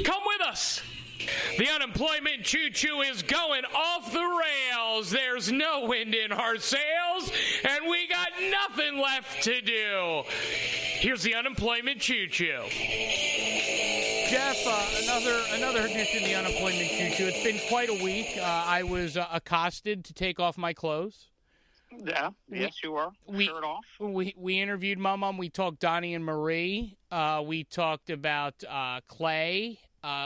Come with us. The unemployment choo-choo is going off the rails. There's no wind in our sails, and we got nothing left to do. Here's the unemployment choo-choo. Jeff, another edition of the unemployment choo-choo. It's been quite a week. I was accosted to take off my clothes. Yeah, yes, you were. Shirt off. We interviewed my mom. We talked Donnie and Marie. We talked about Clay.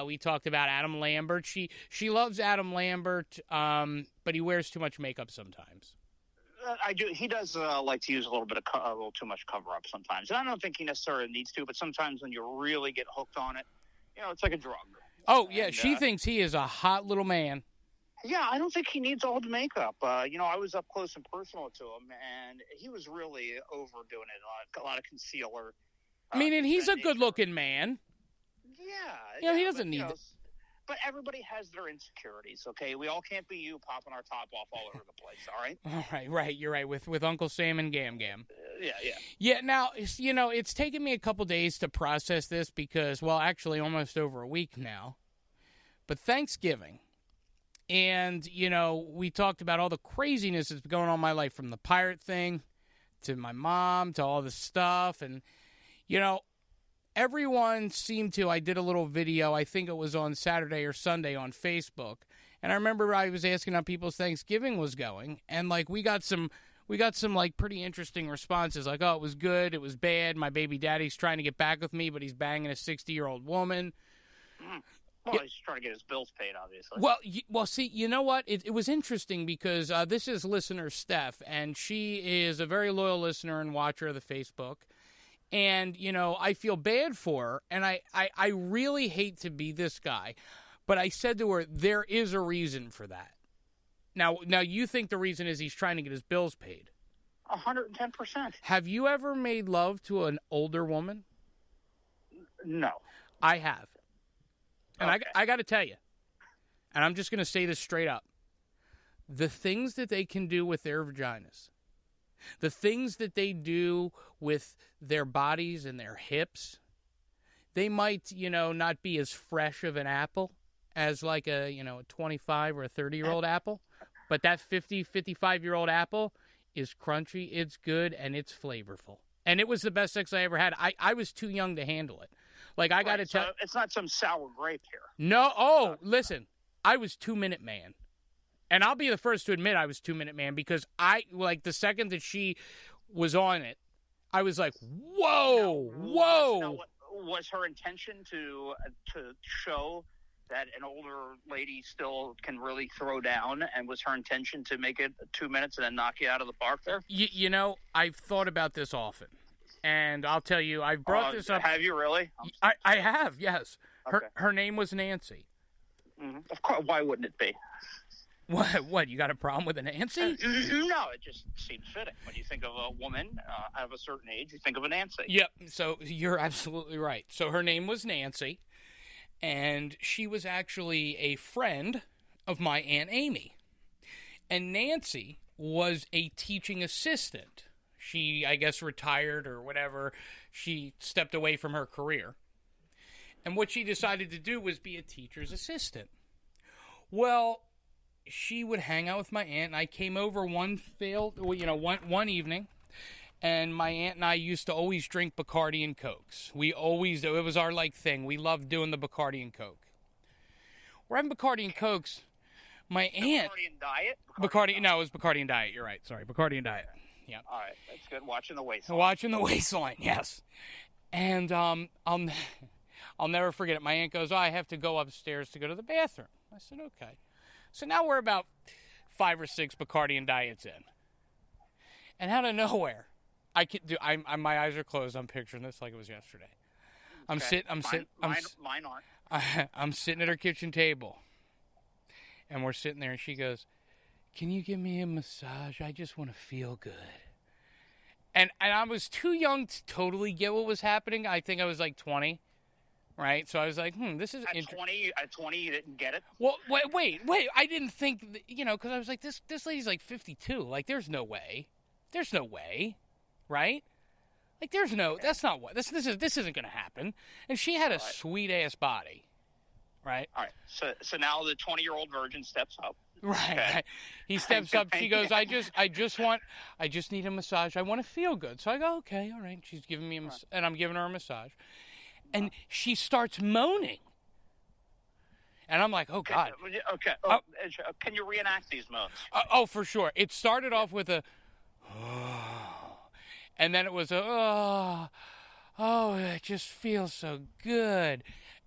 We talked about Adam Lambert. She loves Adam Lambert, but he wears too much makeup sometimes. I do. He does like to use a little too much cover up sometimes. And I don't think he necessarily needs to, but sometimes when you really get hooked on it, it's like a drug. Oh yeah, she thinks he is a hot little man. Yeah, I don't think he needs all the makeup. I was up close and personal to him, and he was really overdoing it. A lot of concealer. And he's a good-looking man. Yeah. He doesn't need it. But everybody has their insecurities, okay? We all can't be you popping our top off all over the place, all right? All right. You're right, with Uncle Sam and Gam. Yeah. Yeah, now, it's taken me a couple days to process this because, well, actually almost over a week now. But Thanksgiving, and, we talked about all the craziness that's been going on in my life, from the pirate thing to my mom to all this stuff. And, everyone seemed to, I did a little video, I think it was on Saturday or Sunday on Facebook. And I remember I was asking how people's Thanksgiving was going. And, we got some pretty interesting responses. Like, oh, it was good, it was bad. My baby daddy's trying to get back with me, but he's banging a 60-year-old woman. Well, he's trying to get his bills paid, obviously. Well, see, you know what? It was interesting because this is listener Steph, and she is a very loyal listener and watcher of the Facebook. And, I feel bad for her, and I really hate to be this guy. But I said to her, there is a reason for that. Now you think the reason is he's trying to get his bills paid. 110%. Have you ever made love to an older woman? No. I have. And okay. I got to tell you, and I'm just going to say this straight up, the things that they can do with their vaginas, the things that they do with their bodies and their hips, they might, not be as fresh of an apple as like a 25 or a 30-year-old apple. But that 50, 55-year-old apple is crunchy, it's good, and it's flavorful. And it was the best sex I ever had. I was too young to handle it. Like, I got to tell... it's not some sour grape here. No. Oh, listen. I was 2-minute man. And I'll be the first to admit I was 2-minute man because the second that she was on it, I was like, whoa. Now, was her intention to show that an older lady still can really throw down, and was her intention to make it 2 minutes and then knock you out of the park there? I've thought about this often. And I'll tell you, I've brought this up. Have you really? I have, yes. Okay. Her name was Nancy. Mm-hmm. Of course. Why wouldn't it be? What? You got a problem with a Nancy? No, it just seems fitting. When you think of a woman of a certain age, you think of a Nancy. Yep. So you're absolutely right. So her name was Nancy, and she was actually a friend of my Aunt Amy. And Nancy was a teaching assistant. She, I guess, retired or whatever. She stepped away from her career. And what she decided to do was be a teacher's assistant. Well, she would hang out with my aunt, and I came over one evening, and my aunt and I used to always drink Bacardi and Cokes. It was our thing. We loved doing the Bacardi and Coke. We're having Bacardi and Cokes. My aunt... Bacardi and Diet? No, it was Bacardi and Diet. You're right. Sorry, Bacardi and Diet. Yeah. All right, that's good. Watching the waistline. Watching the waistline, yes. And I'll never forget it. My aunt goes, I have to go upstairs to go to the bathroom. I said, okay. So now we're about 5 or 6 Bacardi and Diets in. And out of nowhere, my eyes are closed. I'm picturing this like it was yesterday. Mine aren't. I'm sitting at her kitchen table. And we're sitting there, and she goes, can you give me a massage? I just want to feel good. And I was too young to totally get what was happening. I think I was 20, right? So I was like, this is interesting. At 20, you didn't get it? Well, wait. I didn't think, because I was like, this lady's 52. There's no way. There's no way, right? That's not what, this isn't going to happen. And she had a sweet-ass body. right? All right. So now the 20-year-old virgin steps up. Right. Okay. He steps up. She goes, I just need a massage. I want to feel good. So I go, okay, all right. She's giving me and I'm giving her a massage. And she starts moaning. And I'm like, oh, God. Okay. Can you reenact these moans? Oh, for sure. It started off with a, and then it was a, it just feels so good.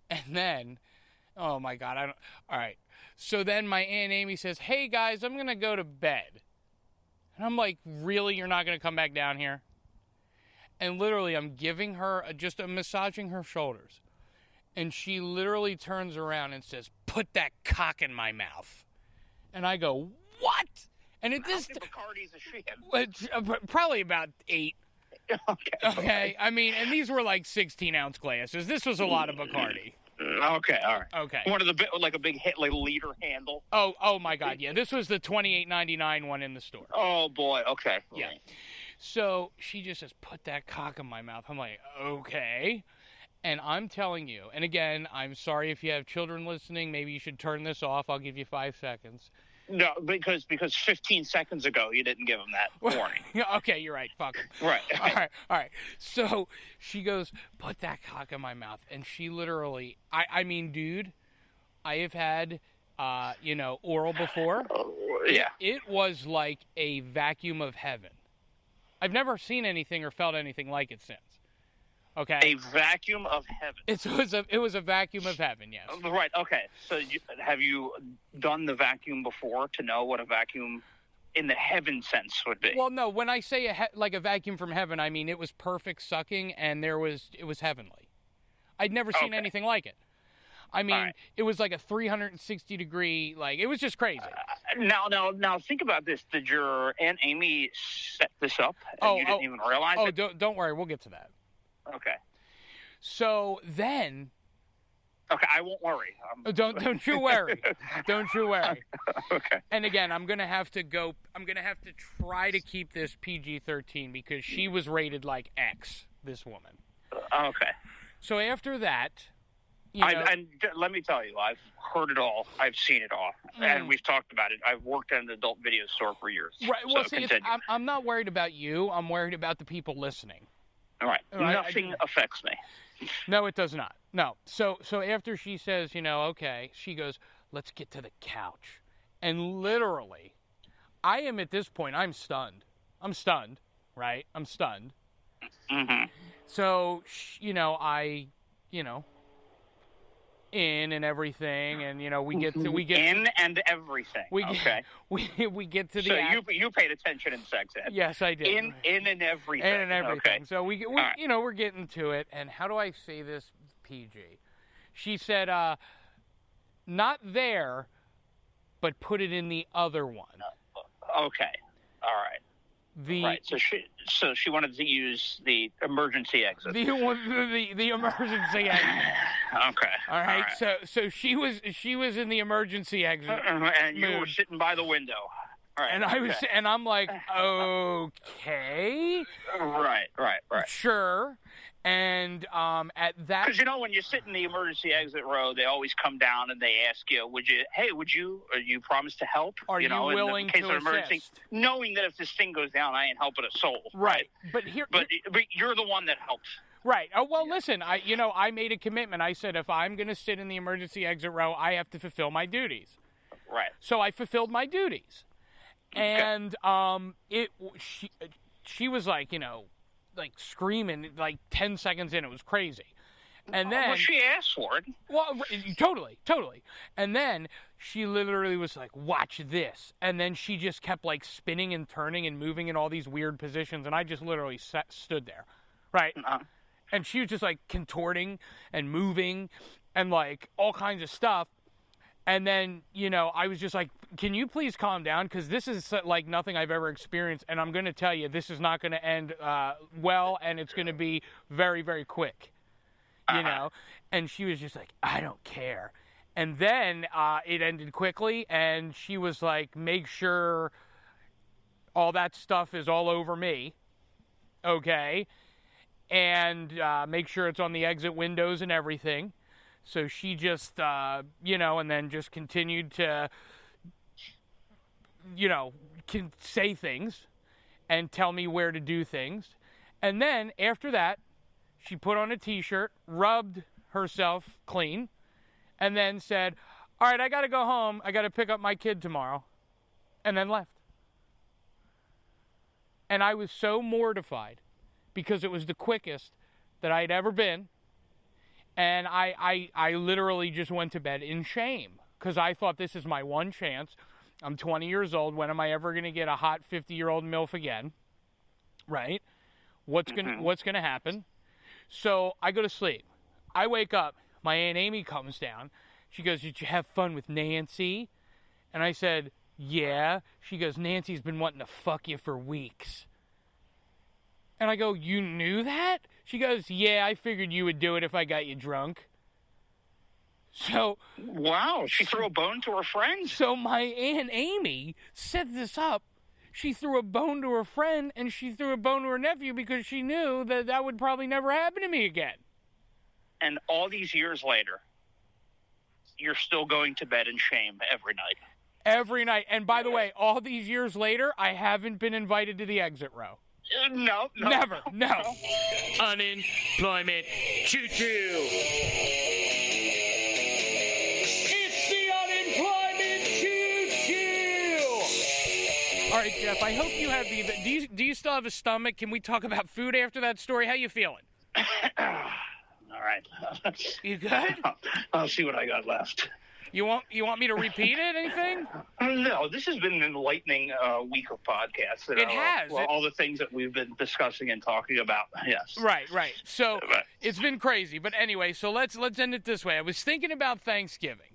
And then, oh, my God. All right. So then my Aunt Amy says, hey, guys, I'm going to go to bed. And I'm like, really? You're not going to come back down here? And literally, I'm giving her, I'm massaging her shoulders. And she literally turns around and says, put that cock in my mouth. And I go, what? And at this... How many Bacardis is she in? Probably about 8. Okay. I mean, and these were like 16-ounce glasses. This was a lot of Bacardi. Okay, all right. Okay. One of the like a big hit, like liter handle. Oh my God, yeah. This was the $28.99 one in the store. Oh boy. Okay. Yeah. So she just says, "Put that cock in my mouth." I'm like, okay. And I'm telling you, and again, I'm sorry if you have children listening. Maybe you should turn this off. I'll give you 5 seconds. No, because 15 seconds ago you didn't give him that warning. Okay, you're right. Fuck. Right. All right. So she goes, put that cock in my mouth. And she literally, I mean, dude, I have had, oral before. Yeah. It was like a vacuum of heaven. I've never seen anything or felt anything like it since. Okay. A vacuum of heaven. It was a vacuum of heaven, yes. Right. Okay. So have you done the vacuum before to know what a vacuum in the heaven sense would be? Well, no. When I say like a vacuum from heaven, I mean it was perfect sucking, and it was heavenly. I'd never seen anything like it. I mean, It was like a 360-degree, like it was just crazy. Now think about this. Did your Aunt Amy set this up and you didn't even realize it? Don't worry, we'll get to that. Okay. So then. Okay, I won't worry. Don't you worry. Don't you worry. Okay. And again, I'm gonna have to try to keep this PG-13 because she was rated like X. This woman. Okay. So after that, and let me tell you, I've heard it all. I've seen it all, and we've talked about it. I've worked at an adult video store for years. Right. Well, so I'm not worried about you. I'm worried about the people listening. All right. Nothing affects me. No, it does not. No. So after she says, okay, she goes, let's get to the couch. And literally, I am at this point, I'm stunned. Right? I'm stunned. Mm-hmm. So, in and everything, and we get in and everything. We get to the. So you paid attention in sex ed. Yes, I did. In and everything. In and everything. Okay. So we're getting to it, and how do I say this PG? She said, not there, but put it in the other one. Okay. All right. Right. So she wanted to use the emergency exit. The emergency exit. Okay. All right. So she was in the emergency exit. And you were sitting by the window. All right. And I'm like, okay. Right. Sure. And at that, because when you sit in the emergency exit row, they always come down and they ask you, would you promise to help? Are you willing in case to of emergency, assist? Knowing that if this thing goes down, I ain't helping a soul. Right. But you're the one that helps. Right. Oh, well, listen, I made a commitment. I said, if I'm going to sit in the emergency exit row, I have to fulfill my duties. Right. So I fulfilled my duties. Okay. And she was like, like screaming like 10 seconds in. It was crazy. And then well, she asked for it. Well, totally. And then she literally was like, watch this. And then she just kept like spinning and turning and moving in all these weird positions. And I just literally stood there. Right. And she was just like contorting and moving and like all kinds of stuff. And then, I was just like, can you please calm down? Because this is like nothing I've ever experienced. And I'm going to tell you, this is not going to end well. And it's going to be very, very quick, And she was just like, I don't care. And then it ended quickly. And she was like, make sure all that stuff is all over me. Okay. And make sure it's on the exit windows and everything. So she just, and then just continued to, can say things and tell me where to do things. And then after that, she put on a T-shirt, rubbed herself clean, and then said, all right, I got to go home. I got to pick up my kid tomorrow. And then left. And I was so mortified because it was the quickest that I'd ever been. And I literally just went to bed in shame because I thought this is my one chance. I'm 20 years old. When am I ever going to get a hot 50-year-old MILF again? Right? What's gonna happen? So I go to sleep. I wake up. My Aunt Amy comes down. She goes, did you have fun with Nancy? And I said, yeah. She goes, Nancy's been wanting to fuck you for weeks. And I go, you knew that? She goes, yeah, I figured you would do it if I got you drunk. So, wow, she threw a bone to her friend. So my Aunt Amy set this up. She threw a bone to her friend, and she threw a bone to her nephew because she knew that that would probably never happen to me again. And all these years later, you're still going to bed in shame every night. Every night. And by the way, all these years later, I haven't been invited to the exit row. No. Never. No. Unemployment choo-choo. It's the unemployment choo-choo. All right, Jeff, I hope you have do you still have a stomach? Can we talk about food after that story? How you feeling? All right. You good? I'll see what I got left. You want me to repeat it? Anything? No, this has been an enlightening week of podcasts. It has. Well, all the things that we've been discussing and talking about. Yes. Right. So it's been crazy. But anyway, so let's end it this way. I was thinking about Thanksgiving.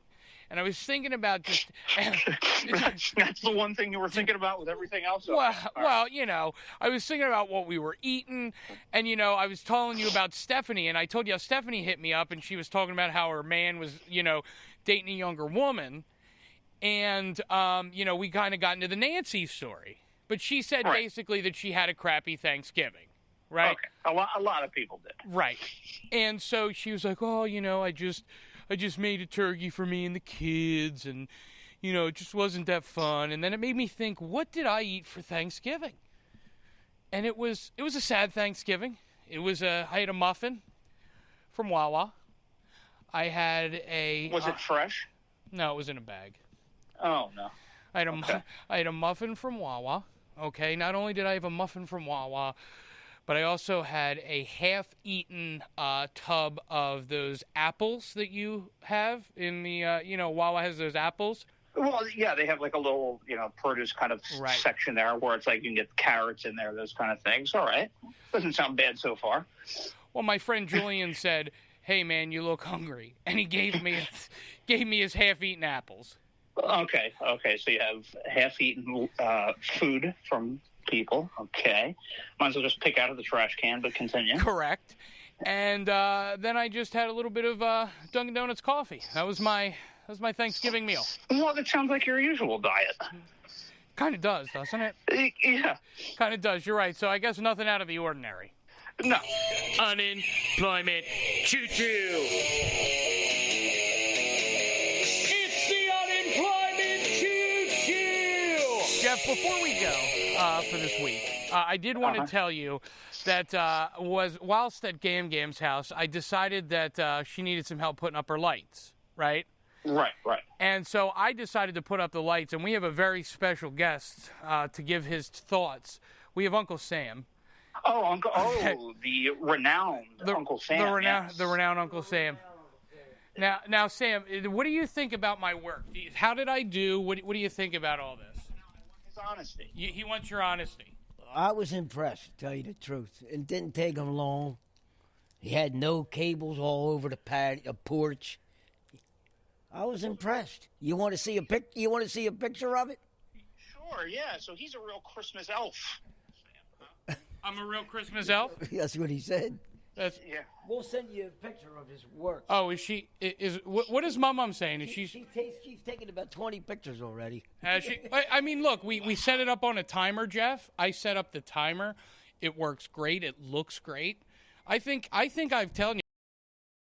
And I was thinking about just... That's the one thing you were thinking about with everything else? Well, I was thinking about what we were eating. And, I was telling you about Stephanie. And I told you how Stephanie hit me up. And she was talking about how her man was, dating a younger woman. And, we kind of got into the Nancy story. But she said basically that she had a crappy Thanksgiving. Right? Okay. A lot of people did. Right. And so she was like, oh, I just made a turkey for me and the kids, and, it just wasn't that fun. And then it made me think, what did I eat for Thanksgiving? And it was a sad Thanksgiving. I had a muffin from Wawa. I had a... Was it fresh? No, it was in a bag. Oh, no. I had a muffin from Wawa. Okay, not only did I have a muffin from Wawa, but I also had a half-eaten tub of those apples that you have in the, Wawa has those apples. Well, yeah, they have like a little, produce kind of section there where it's like you can get carrots in there, those kind of things. All right. Doesn't sound bad so far. Well, my friend Julian said, hey, man, you look hungry. And he gave me his half-eaten apples. Okay. So you have half-eaten food from people. Okay. Might as well just pick out of the trash can, but continue. Correct. And then I just had a little bit of Dunkin' Donuts coffee. That was my Thanksgiving meal. Well, that sounds like your usual diet. Kind of does, doesn't it? Yeah. Kind of does. You're right. So I guess nothing out of the ordinary. No. Unemployment choo-choo. It's the unemployment choo-choo. Jeff, before we go for this week, I did want to tell you that whilst at Gam's house, I decided that she needed some help putting up her lights, right? Right. And so I decided to put up the lights, and we have a very special guest to give his thoughts. We have Uncle Sam. The renowned Uncle Sam. The renowned Uncle Sam. Now, Sam, what do you think about my work? How did I do? What do you think about all this? His honesty. He wants your honesty. I was impressed, to tell you the truth. It didn't take him long. He had no cables all over the porch. I was impressed. You want to see a picture of it? Sure, yeah. So he's a real Christmas elf. I'm a real Christmas elf? That's what he said. Yeah. We'll send you a picture of his work. Oh, is she? What is my mom saying? Is she's taken about 20 pictures already. Has she? I mean, look, we set it up on a timer, Jeff. I set up the timer. It works great. It looks great. I think I've told you.